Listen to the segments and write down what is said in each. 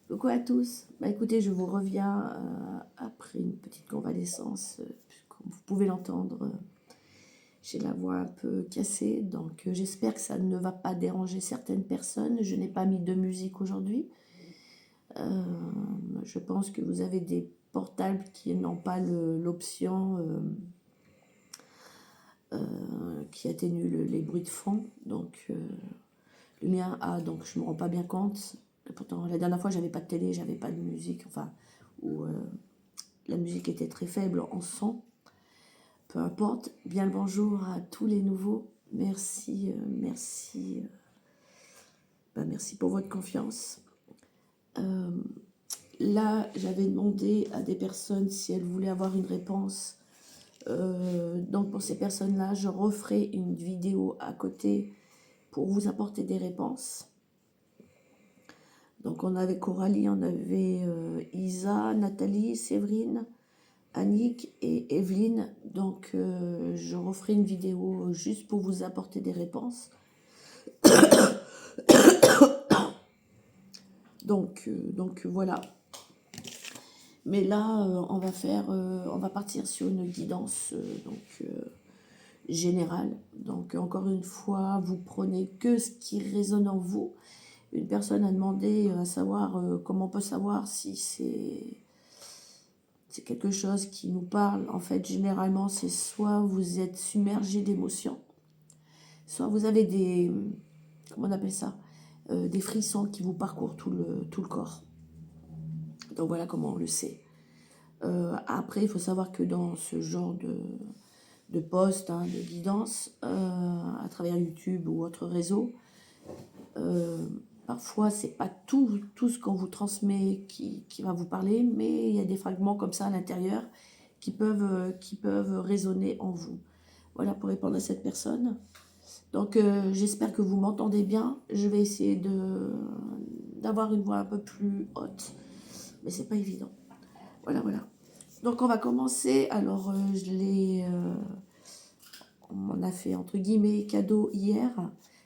Coucou à tous. Bah écoutez, je vous reviens après une petite convalescence. Comme vous pouvez l'entendre, j'ai la voix un peu cassée, donc j'espère que ça ne va pas déranger certaines personnes. Je n'ai pas mis de musique aujourd'hui. Euh, je pense que vous avez des portables qui n'ont pas l'option qui atténue les bruits de fond. Donc le mien a, donc je ne me rends pas bien compte. Et pourtant, la dernière fois, j'avais pas de télé, j'avais pas de musique, enfin, où la musique était très faible en son. Peu importe. Bien le bonjour à tous les nouveaux. Merci, merci pour votre confiance. Euh, Là, j'avais demandé à des personnes si elles voulaient avoir une réponse. Donc pour ces personnes-là, je referai une vidéo à côté pour vous apporter des réponses. Donc on avait Coralie, on avait Isa, Nathalie, Séverine, Annick et Evelyne. Donc je referai une vidéo juste pour vous apporter des réponses. Donc voilà. Mais là, on va partir sur une guidance générale. Donc encore une fois, vous prenez que ce qui résonne en vous. Une personne a demandé à savoir comment on peut savoir si c'est quelque chose qui nous parle. En fait, généralement, c'est soit vous êtes submergé d'émotions, soit vous avez comment on appelle ça, des frissons qui vous parcourent tout le corps. Donc voilà comment on le sait. Après, il faut savoir que dans ce genre de post, de guidance, à travers YouTube ou autres réseaux, parfois, c'est pas tout ce qu'on vous transmet qui va vous parler, mais il y a des fragments comme ça à l'intérieur qui peuvent résonner en vous. Voilà pour répondre à cette personne. Donc, j'espère que vous m'entendez bien. Je vais essayer d'avoir une voix un peu plus haute, mais c'est pas évident. Voilà, voilà. Donc, on va commencer. Alors, on m'en a fait entre guillemets cadeau hier.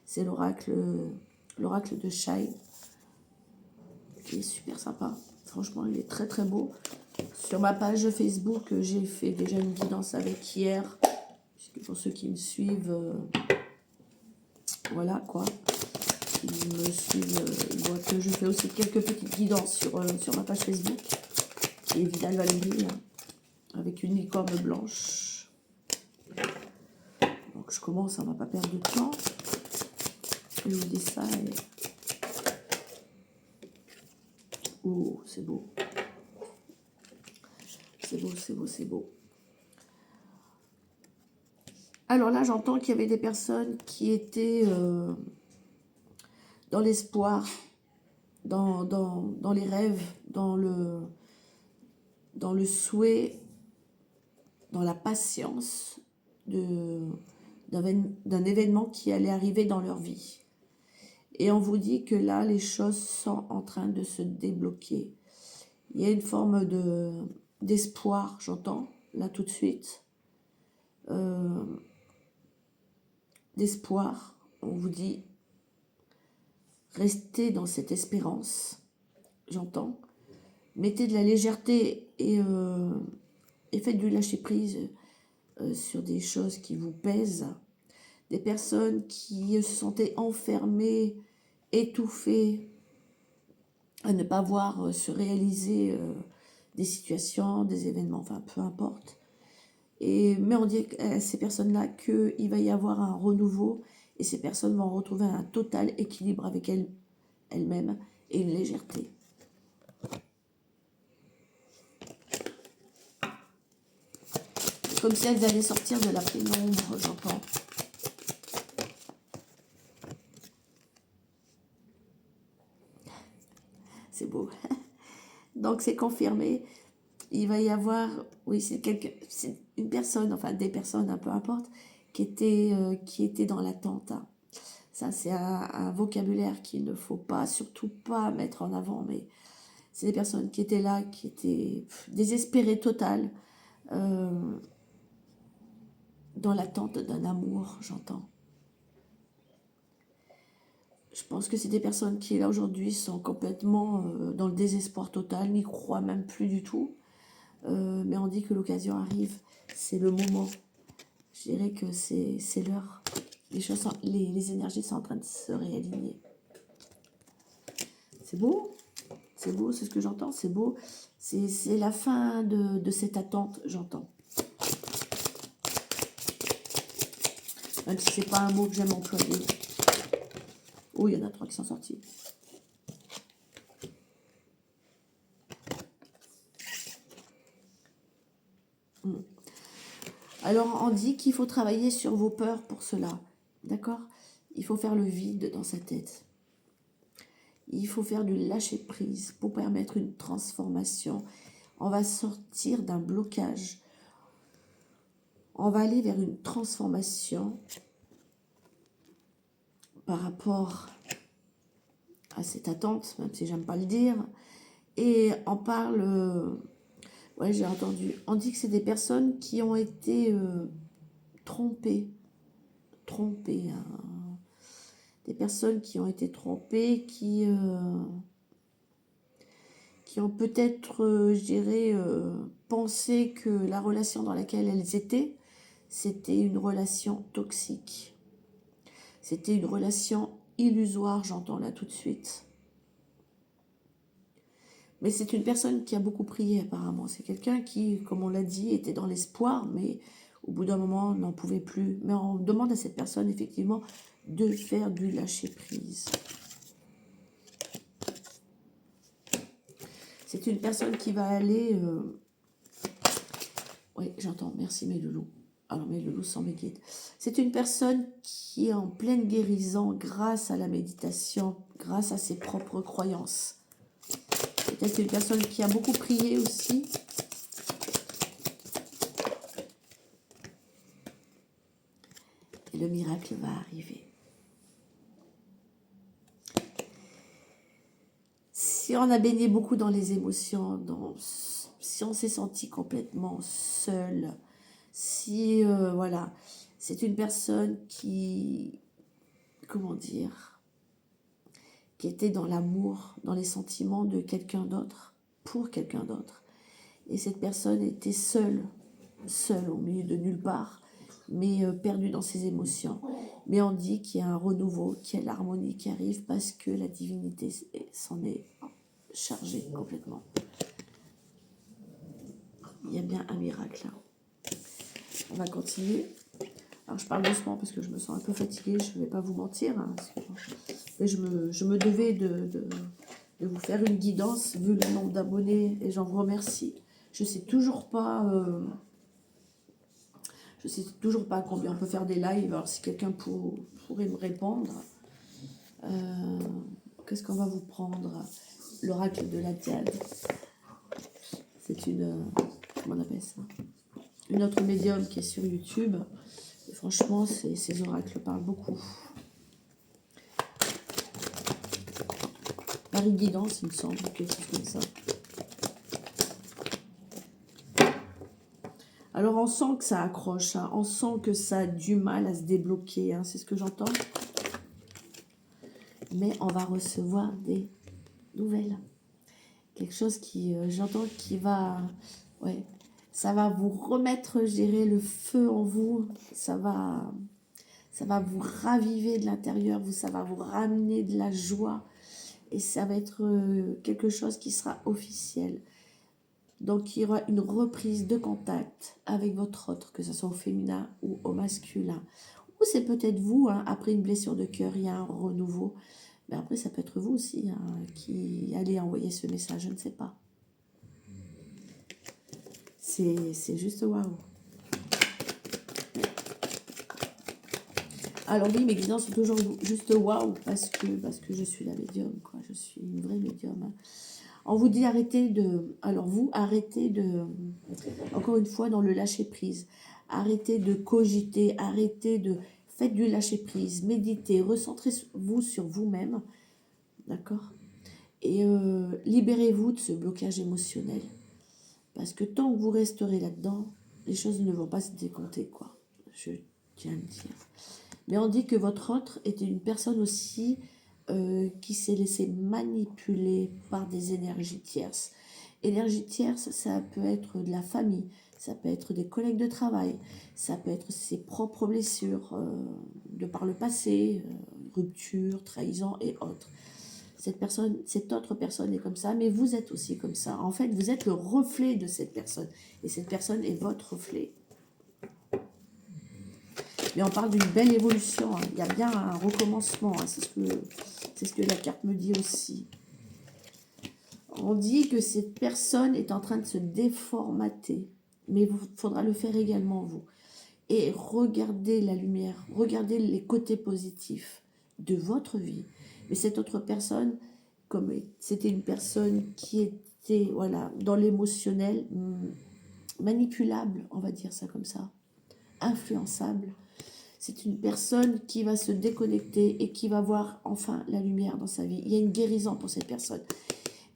C'est l'oracle de Shai, qui est super sympa. Franchement, il est très très beau. Sur ma page Facebook, j'ai fait déjà une guidance avec hier. Puisque pour ceux qui me suivent, voilà quoi. Ils me suivent, ils voient que je fais aussi quelques petites guidances sur ma page Facebook. Et Vidal Valérie, avec une licorne blanche. Donc je commence, on ne va pas perdre de temps. Je vous dis ça et... Oh, c'est beau. C'est beau, c'est beau, c'est beau. Alors là, j'entends qu'il y avait des personnes qui étaient dans l'espoir, dans les rêves, dans le souhait, dans la patience d'un événement qui allait arriver dans leur vie. Et on vous dit que là, les choses sont en train de se débloquer. Il y a une forme d'espoir, j'entends, là tout de suite. D'espoir, on vous dit, restez dans cette espérance, j'entends. Mettez de la légèreté et faites du lâcher-prise sur des choses qui vous pèsent. Des personnes qui se sentaient enfermées, étouffées, à ne pas voir se réaliser des situations, des événements, enfin peu importe. Mais on dit à ces personnes-là qu'il va y avoir un renouveau et ces personnes vont retrouver un total équilibre avec elles-mêmes et une légèreté. C'est comme si elles allaient sortir de la pénombre, j'entends. C'est beau. Donc c'est confirmé. Il va y avoir, oui, c'est une personne, enfin des personnes, peu importe, qui étaient dans l'attente. Ça, c'est un vocabulaire qu'il ne faut pas, surtout pas mettre en avant, mais c'est des personnes qui étaient là, qui étaient désespérées totales, dans l'attente d'un amour, j'entends. Je pense que c'est des personnes qui, là, aujourd'hui, sont complètement dans le désespoir total, n'y croient même plus du tout. Mais on dit que l'occasion arrive, c'est le moment. Je dirais que c'est l'heure. Les énergies sont en train de se réaligner. C'est beau, c'est ce que j'entends, c'est beau. C'est la fin de cette attente, j'entends. Même si c'est pas un mot que j'aime employer. Oh, il y en a 3 qui sont sortis. Alors, on dit qu'il faut travailler sur vos peurs pour cela. D'accord? Il faut faire le vide dans sa tête. Il faut faire du lâcher-prise pour permettre une transformation. On va sortir d'un blocage. On va aller vers une transformation par rapport à cette attente, même si j'aime pas le dire. Et on parle... ouais, j'ai entendu. On dit que c'est des personnes qui ont été trompées. Trompées. Hein. Des personnes qui ont été trompées, qui ont peut-être, je dirais, pensé que la relation dans laquelle elles étaient, c'était une relation toxique. C'était une relation illusoire, j'entends là tout de suite. Mais c'est une personne qui a beaucoup prié apparemment. C'est quelqu'un qui, comme on l'a dit, était dans l'espoir, mais au bout d'un moment, n'en pouvait plus. Mais on demande à cette personne, effectivement, de faire du lâcher-prise. C'est une personne qui va aller... Oui, j'entends. Merci mes loulous. Alors mes loulous sont mes guides. C'est une personne qui est en pleine guérison grâce à la méditation, grâce à ses propres croyances. Peut-être une personne qui a beaucoup prié aussi. Et le miracle va arriver. Si on a baigné beaucoup dans les émotions, si on s'est senti complètement seul, si, voilà, c'est une personne qui, comment dire, qui était dans l'amour, dans les sentiments de quelqu'un d'autre, pour quelqu'un d'autre. Et cette personne était seule au milieu de nulle part, mais perdue dans ses émotions. Mais on dit qu'il y a un renouveau, qu'il y a l'harmonie qui arrive parce que la divinité s'en est chargée complètement. Il y a bien un miracle là. On va continuer. Alors je parle doucement parce que je me sens un peu fatiguée, je ne vais pas vous mentir. Hein, mais je me devais de vous faire une guidance vu le nombre d'abonnés et j'en vous remercie. Je ne sais toujours pas... je sais toujours pas combien on peut faire des lives. Alors si quelqu'un pourrait me répondre. Qu'est-ce qu'on va vous prendre? L'oracle de la Diade. C'est une... comment on appelle ça? Une autre médium qui est sur YouTube. Et franchement, ces oracles parlent beaucoup. Marie Guidance, il me semble, quelque chose comme ça. Alors, on sent que ça accroche, hein. On sent que ça a du mal à se débloquer, hein. C'est ce que j'entends. Mais on va recevoir des nouvelles. Quelque chose qui, j'entends, qui va... Ouais, ça va vous remettre, je dirais, le feu en vous. Ça va vous raviver de l'intérieur, ça va vous ramener de la joie. Et ça va être quelque chose qui sera officiel. Donc, il y aura une reprise de contact avec votre autre, que ce soit au féminin ou au masculin. Ou c'est peut-être vous, hein, après une blessure de cœur, il y a un renouveau. Mais après, ça peut être vous aussi hein, qui allez envoyer ce message, je ne sais pas. C'est juste waouh. Alors oui, mes guidances sont toujours juste waouh, parce que je suis la médium, quoi. Je suis une vraie médium. Hein. On vous dit arrêtez de... Alors vous, arrêtez de... Encore une fois, dans le lâcher-prise. Arrêtez de cogiter, arrêtez de... Faites du lâcher-prise, méditez, recentrez-vous sur vous-même. D'accord? Et libérez-vous de ce blocage émotionnel. Parce que tant que vous resterez là-dedans, les choses ne vont pas se décompter, quoi. Je tiens à le dire. Mais on dit que votre autre était une personne aussi qui s'est laissé manipuler par des énergies tierces. Énergie tierce, ça peut être de la famille, ça peut être des collègues de travail, ça peut être ses propres blessures de par le passé, rupture, trahison et autres. Cette autre personne est comme ça, mais vous êtes aussi comme ça. En fait, vous êtes le reflet de cette personne, et cette personne est votre reflet. Mais on parle d'une belle évolution, hein. Il y a bien un recommencement, hein. C'est ce que la carte me dit aussi. On dit que cette personne est en train de se déformater, mais il faudra le faire également vous. Et regardez la lumière, regardez les côtés positifs de votre vie. Mais cette autre personne, comme c'était une personne qui était voilà, dans l'émotionnel, manipulable, on va dire ça comme ça, influençable, c'est une personne qui va se déconnecter et qui va voir enfin la lumière dans sa vie. Il y a une guérison pour cette personne.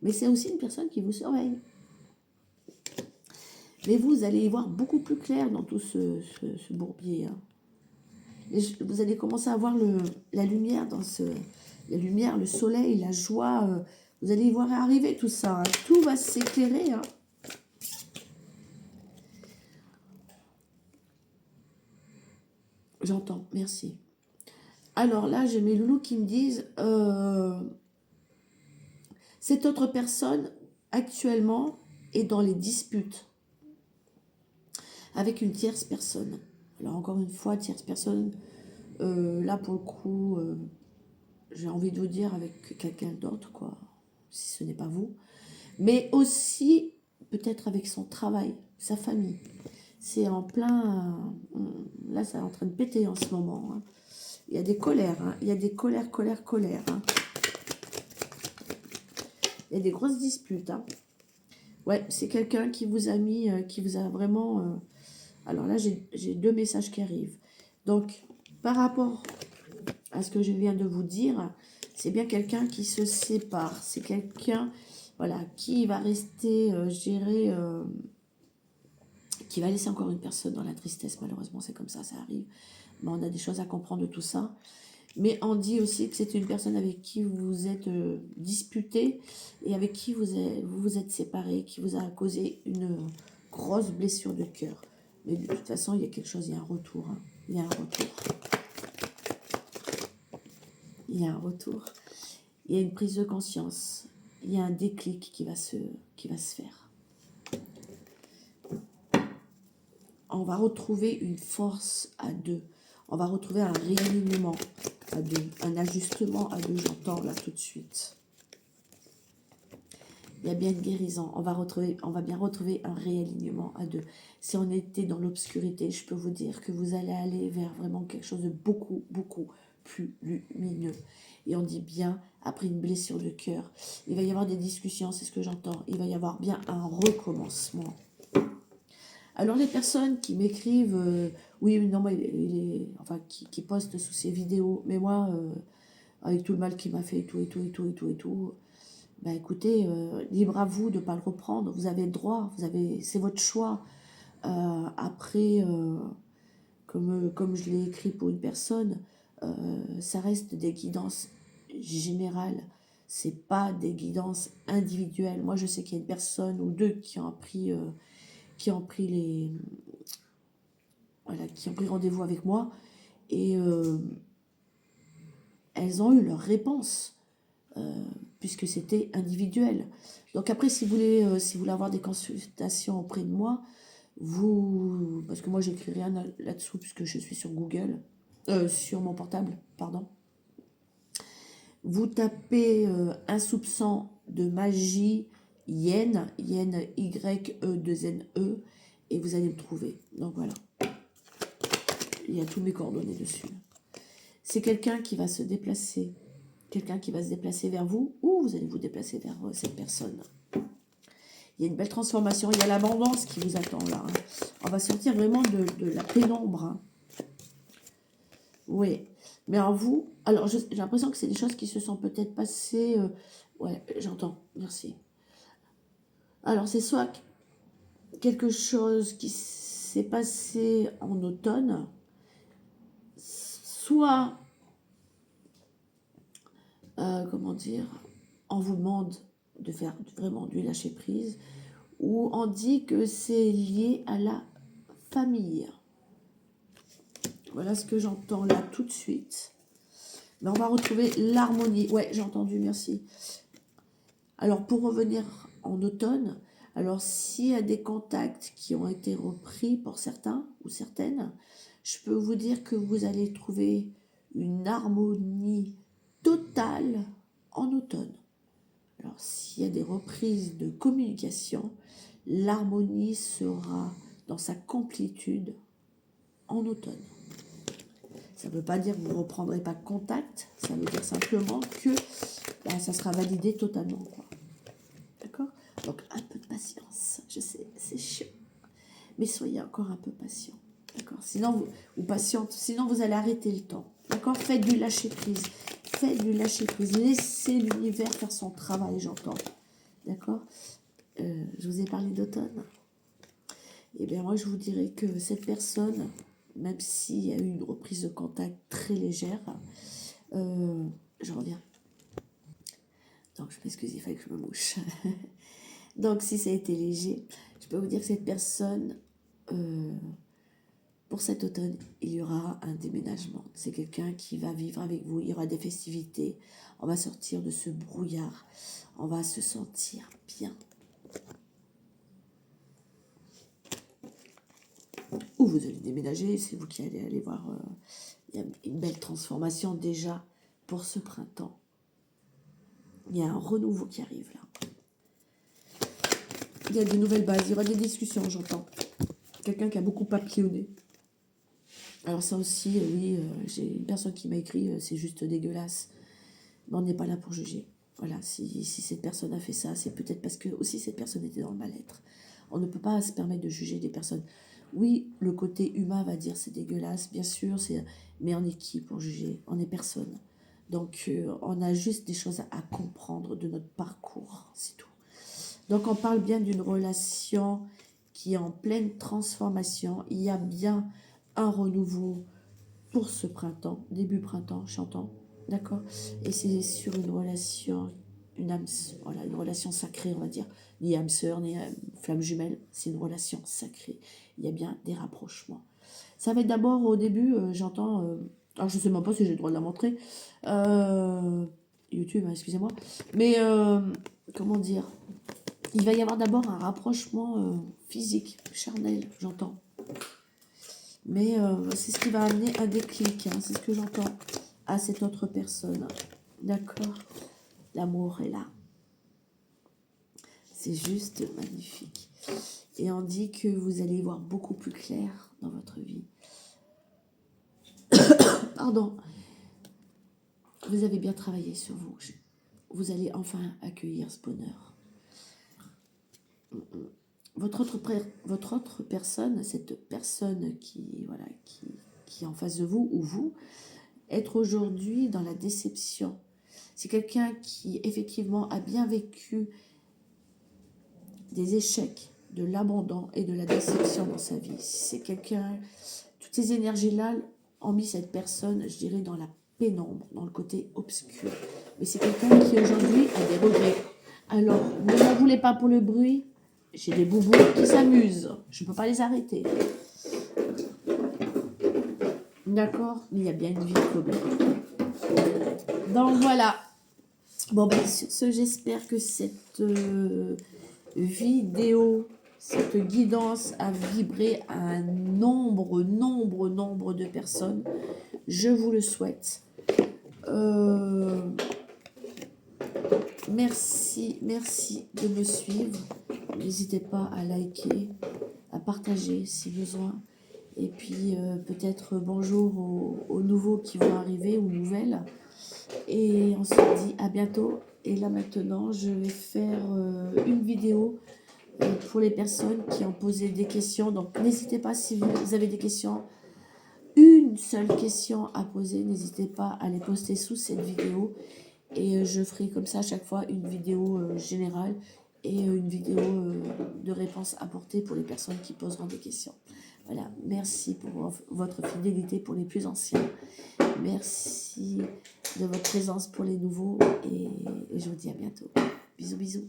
Mais c'est aussi une personne qui vous surveille. Mais vous allez y voir beaucoup plus clair dans tout ce bourbier, hein. Et vous allez commencer à voir la lumière dans la lumière, le soleil, la joie. Vous allez y voir arriver tout ça, hein. Tout va s'éclairer, hein. J'entends, merci. Alors là, j'ai mes loulous qui me disent cette autre personne, actuellement, est dans les disputes avec une tierce personne. Alors encore une fois, tierce personne, là pour le coup, j'ai envie de vous dire avec quelqu'un d'autre, quoi, si ce n'est pas vous. Mais aussi, peut-être avec son travail, sa famille. C'est en plein... là, c'est en train de péter en ce moment, hein. Il y a des colères, hein. Il y a des colères, hein. Il y a des grosses disputes, hein. Ouais, c'est quelqu'un qui vous a mis, qui vous a vraiment... Alors là, j'ai deux messages qui arrivent. Donc, par rapport à ce que je viens de vous dire, c'est bien quelqu'un qui se sépare. C'est quelqu'un, voilà, qui va rester géré, qui va laisser encore une personne dans la tristesse. Malheureusement, c'est comme ça arrive. Mais on a des choses à comprendre de tout ça. Mais on dit aussi que c'est une personne avec qui vous vous êtes disputé et avec qui vous vous êtes séparé, qui vous a causé une grosse blessure de cœur. Mais de toute façon, il y a quelque chose, il y a un retour, hein. Il y a un retour. Il y a un retour. Il y a une prise de conscience. Il y a un déclic qui va se faire. On va retrouver une force à deux. On va retrouver un réalignement à deux. Un ajustement à deux, j'entends là tout de suite. Il y a bien une guérison. On va bien retrouver un réalignement à deux. Si on était dans l'obscurité, je peux vous dire que vous allez aller vers vraiment quelque chose de beaucoup, beaucoup plus lumineux. Et on dit bien, après une blessure de cœur, il va y avoir des discussions, c'est ce que j'entends. Il va y avoir bien un recommencement. Alors les personnes qui m'écrivent, oui, non, moi, enfin, qui postent sous ces vidéos, mais moi, avec tout le mal qu'il m'a fait, et tout, ben écoutez, libre à vous de ne pas le reprendre. Vous avez le droit, c'est votre choix. Après, comme je l'ai écrit pour une personne, ça reste des guidances générales. C'est pas des guidances individuelles. Moi, je sais qu'il y a une personne ou deux qui ont pris rendez-vous avec moi et elles ont eu leur réponse. Puisque c'était individuel. Donc après, si vous voulez avoir des consultations auprès de moi, parce que moi j'écris rien là-dessous puisque je suis sur Google, sur mon portable, pardon. Vous tapez un soupçon de magie yen, Y-E-2-N-E, et vous allez me trouver. Donc voilà. Il y a tous mes coordonnées dessus. C'est quelqu'un qui va se déplacer. Quelqu'un qui va se déplacer vers vous ou vous allez vous déplacer vers cette personne. Il y a une belle transformation, il y a l'abondance qui vous attend là, hein. On va sortir vraiment de la pénombre, hein. Oui, mais en vous, alors j'ai l'impression que c'est des choses qui se sont peut-être passées, ouais, j'entends, merci. Alors c'est soit quelque chose qui s'est passé en automne, soit comment dire, on vous demande de faire vraiment du lâcher prise, ou on dit que c'est lié à la famille. Voilà ce que j'entends là tout de suite. Mais on va retrouver l'harmonie. Ouais, j'ai entendu, merci. Alors, pour revenir en automne, alors s'il y a des contacts qui ont été repris pour certains ou certaines, je peux vous dire que vous allez trouver une harmonie totale en automne. Alors, s'il y a des reprises de communication, l'harmonie sera dans sa complétude en automne. Ça ne veut pas dire que vous ne reprendrez pas contact, ça veut dire simplement que ça sera validé totalement, quoi. D'accord? Donc, un peu de patience. Je sais, c'est chiant. Mais soyez encore un peu patient. D'accord? Sinon, ou patiente, sinon vous allez arrêter le temps. D'accord? Faites du lâcher-prise. Faites du lâcher-prise. Laissez l'univers faire son travail, j'entends. D'accord? Je vous ai parlé d'automne. Eh bien, moi, je vous dirais que cette personne, même s'il y a eu une reprise de contact très légère, je reviens. Donc, je m'excuse, il fallait que je me mouche. Donc, si ça a été léger, je peux vous dire que cette personne, pour cet automne, il y aura un déménagement. C'est quelqu'un qui va vivre avec vous. Il y aura des festivités. On va sortir de ce brouillard. On va se sentir bien. Ou vous allez déménager, c'est vous qui allez aller voir. Il y a une belle transformation déjà pour ce printemps. Il y a un renouveau qui arrive là. Il y a de nouvelles bases. Il y aura des discussions, j'entends. Quelqu'un qui a beaucoup papillonné. Alors ça aussi, oui, j'ai une personne qui m'a écrit, c'est juste dégueulasse. Mais on n'est pas là pour juger. Voilà, si cette personne a fait ça, c'est peut-être parce que aussi cette personne était dans le mal-être. On ne peut pas se permettre de juger des personnes. Oui, le côté humain va dire c'est dégueulasse, bien sûr, mais on est qui pour juger? On est personne. Donc, on a juste des choses à comprendre de notre parcours, c'est tout. Donc, on parle bien d'une relation qui est en pleine transformation. Il y a bien un renouveau pour ce printemps, début printemps, j'entends, d'accord? Et c'est sur une relation, voilà, une relation sacrée, on va dire, ni âme sœur, ni flamme jumelle, c'est une relation sacrée. Il y a bien des rapprochements. Ça va être d'abord au début, j'entends, alors je ne sais même pas si j'ai le droit de la montrer, YouTube, hein, excusez-moi, mais comment dire, il va y avoir d'abord un rapprochement physique, charnel, j'entends. Mais c'est ce qui va amener un déclic, hein, c'est ce que j'entends à cette autre personne. D'accord? L'amour est là. C'est juste magnifique. Et on dit que vous allez y voir beaucoup plus clair dans votre vie. Pardon. Vous avez bien travaillé sur vous. Vous allez enfin accueillir ce bonheur. Votre autre personne, cette personne qui est en face de vous, ou vous, être aujourd'hui dans la déception. C'est quelqu'un qui effectivement a bien vécu des échecs, de l'abandon et de la déception dans sa vie. C'est quelqu'un, toutes ces énergies-là ont mis cette personne, je dirais, dans la pénombre, dans le côté obscur. Mais c'est quelqu'un qui aujourd'hui a des regrets. Alors, ne m'en voulez pas pour le bruit, j'ai des boubous qui s'amusent. Je ne peux pas les arrêter. D'accord? Mais il y a bien une vie de problème. Donc voilà. Bon, ben, sur ce, j'espère que cette vidéo, cette guidance a vibré à un nombre de personnes. Je vous le souhaite. Merci de me suivre. N'hésitez pas à liker, à partager si besoin. Et puis peut-être bonjour aux nouveaux qui vont arriver, aux nouvelles. Et on se dit à bientôt. Et là maintenant, je vais faire une vidéo pour les personnes qui ont posé des questions. Donc n'hésitez pas si vous avez des questions, une seule question à poser, n'hésitez pas à les poster sous cette vidéo. Et je ferai comme ça à chaque fois une vidéo générale et une vidéo de réponse apportée pour les personnes qui poseront des questions. Voilà, merci pour votre fidélité pour les plus anciens. Merci de votre présence pour les nouveaux et je vous dis à bientôt. Bisous, bisous.